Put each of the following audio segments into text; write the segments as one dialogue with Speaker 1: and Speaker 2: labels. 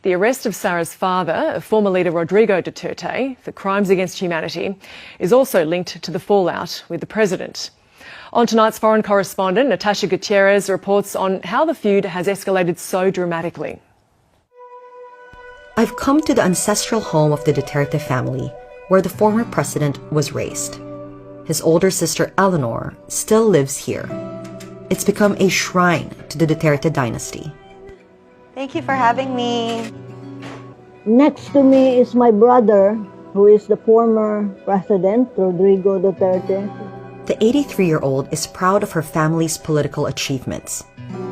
Speaker 1: The arrest of Sara's father, former leader Rodrigo Duterte, for crimes against humanity, is also linked to the fallout with the president. On tonight's foreign correspondent, Natasha Gutierrez reports on how the feud has escalated so dramatically.
Speaker 2: I've come to the ancestral home of the Duterte family, where the former president was raised. His older sister Eleanor still lives here. It's become a shrine to the Duterte dynasty.
Speaker 3: Thank you for having me.
Speaker 4: Next to me is my brother, who is the former president, Rodrigo Duterte.
Speaker 2: The 83-year-old is proud of her family's political achievements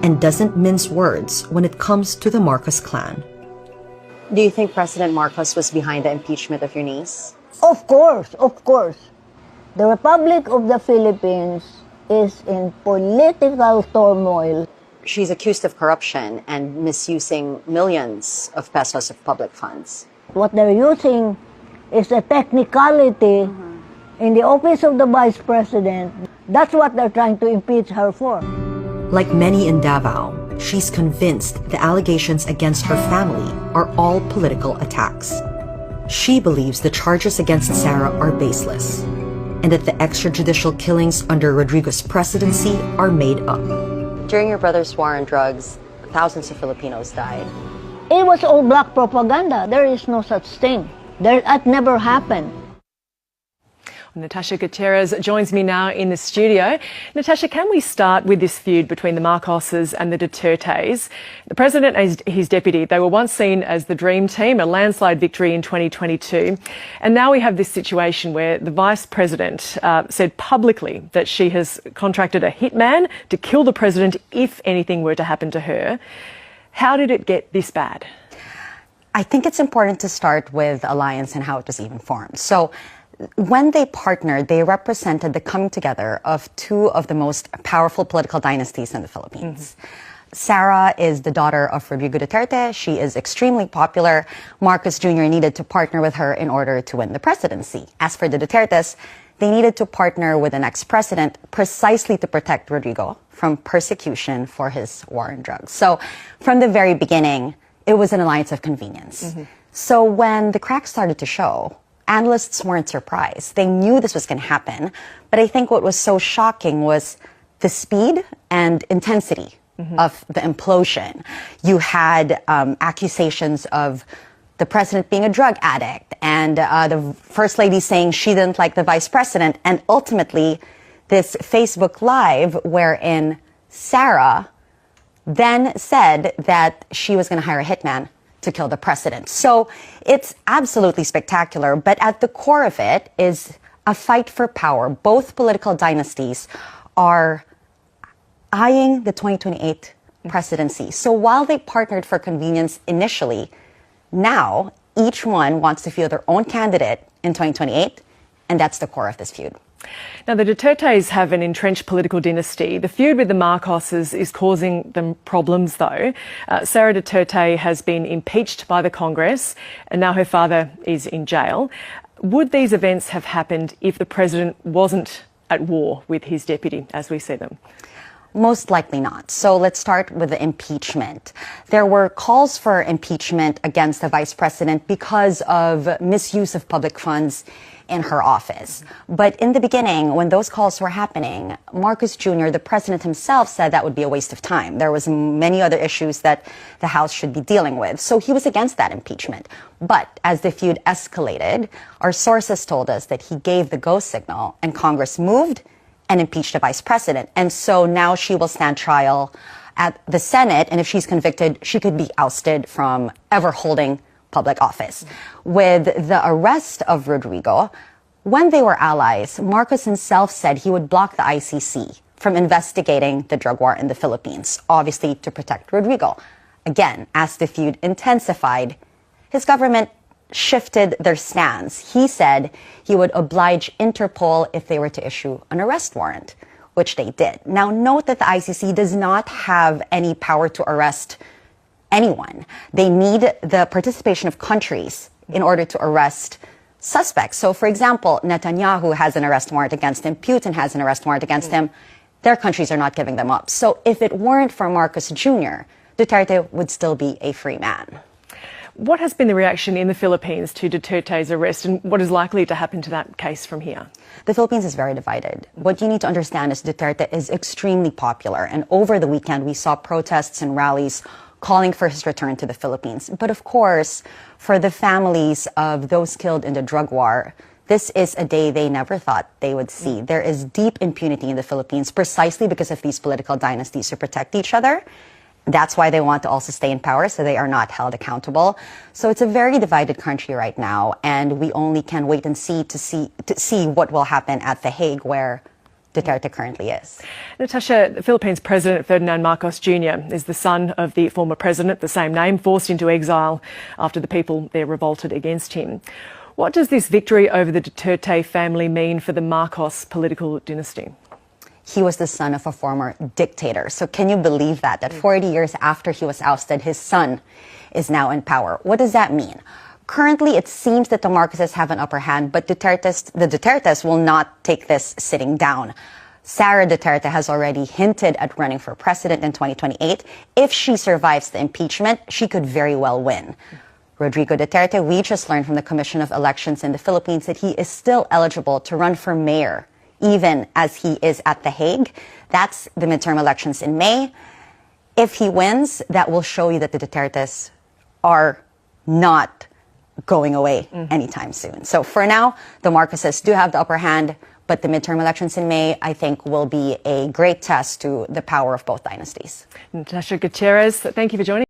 Speaker 2: and doesn't mince words when it comes to the Marcos clan.
Speaker 3: Do you think President Marcos was behind the impeachment of your niece?
Speaker 4: Of course, of course. The Republic of the Philippines is in political turmoil.
Speaker 3: She's accused of corruption and misusing millions of pesos of public funds.
Speaker 4: What they're using is a technicality in the office of the vice president. That's what they're trying to impeach her for.
Speaker 2: Like many in Davao, she's convinced the allegations against her family are all political attacks. She believes the charges against Sara are baseless, and that the extrajudicial killings under Rodrigo's presidency are made up.
Speaker 3: During your brother's war on drugs, thousands of Filipinos died.
Speaker 4: It was all black propaganda. There is no such thing. That never happened.
Speaker 1: Natasha Gutierrez joins me now in the studio. Natasha, can we start with this feud between the Marcoses and the Dutertes? The president and his deputy, they were once seen as the dream team, a landslide victory in 2022. And now we have this situation where the vice president said publicly that she has contracted a hitman to kill the president if anything were to happen to her. How did it get this bad?
Speaker 3: I think it's important to start with Alliance and how it was even formed. So when they partnered, they represented the coming together of two of the most powerful political dynasties in the Philippines. Sara is the daughter of Rodrigo Duterte. She is extremely popular. Marcos Jr. needed to partner with her in order to win the presidency. As for the Dutertes, they needed to partner with the next president precisely to protect Rodrigo from persecution for his war on drugs. So from the very beginning, it was an alliance of convenience. So when the cracks started to show, analysts weren't surprised. They knew this was going to happen. But I think what was so shocking was the speed and intensity of the implosion. You had accusations of the president being a drug addict and the first lady saying she didn't like the vice president. And ultimately, this Facebook Live wherein Sara then said that she was going to hire a hitman to kill the president. So it's absolutely spectacular, but at the core of it is a fight for power. Both political dynasties are eyeing the 2028 presidency. So while they partnered for convenience initially, now each one wants to field their own candidate in 2028, and that's the core of this feud.
Speaker 1: Now, the Dutertes have an entrenched political dynasty. The feud with the Marcoses is causing them problems, though. Sara Duterte has been impeached by the Congress, and now her father is in jail. Would these events have happened if the president wasn't at war with his deputy, as we see them?
Speaker 3: Most likely not. So let's start with the impeachment. There were calls for impeachment against the vice president because of misuse of public funds in her office. But in the beginning, when those calls were happening, Marcos Jr., the president himself, said that would be a waste of time. There was many other issues that the House should be dealing with. So he was against that impeachment. But as the feud escalated, our sources told us that he gave the go signal and Congress moved and impeached the vice president. And so now she will stand trial at the Senate. And if she's convicted, she could be ousted from ever holding public office. With the arrest of Rodrigo, when they were allies, Marcos himself said he would block the ICC from investigating the drug war in the Philippines, obviously to protect Rodrigo. Again, as the feud intensified, his government shifted their stance. He said he would oblige Interpol if they were to issue an arrest warrant, which they did. Now, note that the ICC does not have any power to arrest anyone. They need the participation of countries in order to arrest suspects. So, for example, Netanyahu has an arrest warrant against him. Putin has an arrest warrant against him. Their countries are not giving them up. So if it weren't for Marcos Jr., Duterte would still be a free man.
Speaker 1: What has been the reaction in the Philippines to Duterte's arrest, and what is likely to happen to that case from here?
Speaker 3: The Philippines is very divided. What you need to understand is Duterte is extremely popular, and over the weekend we saw protests and rallies calling for his return to the Philippines. But of course, for the families of those killed in the drug war, this is a day they never thought they would see. There is deep impunity in the Philippines precisely because of these political dynasties who protect each other. That's why they want to also stay in power, so they are not held accountable. So it's a very divided country right now, and we only can wait and see to see what will happen at The Hague, where Duterte currently is.
Speaker 1: Natasha, the Philippines President Ferdinand Marcos Jr. is the son of the former president, the same name, forced into exile after the people there revolted against him. What does this victory over the Duterte family mean for the Marcos political dynasty?
Speaker 3: He was the son of a former dictator. So can you believe that 40 years after he was ousted, his son is now in power? What does that mean? Currently, it seems that the Marcoses have an upper hand, but the Dutertes will not take this sitting down. Sara Duterte has already hinted at running for president in 2028. If she survives the impeachment, she could very well win. Rodrigo Duterte, we just learned from the Commission of Elections in the Philippines that he is still eligible to run for mayor, even as he is at The Hague. That's the midterm elections in May. If he wins, that will show you that the Dutertes are not going away anytime soon. So for now, the Marcoses do have the upper hand, but the midterm elections in May, I think, will be a great test to the power of both dynasties.
Speaker 1: Natasha Gutierrez, thank you for joining us.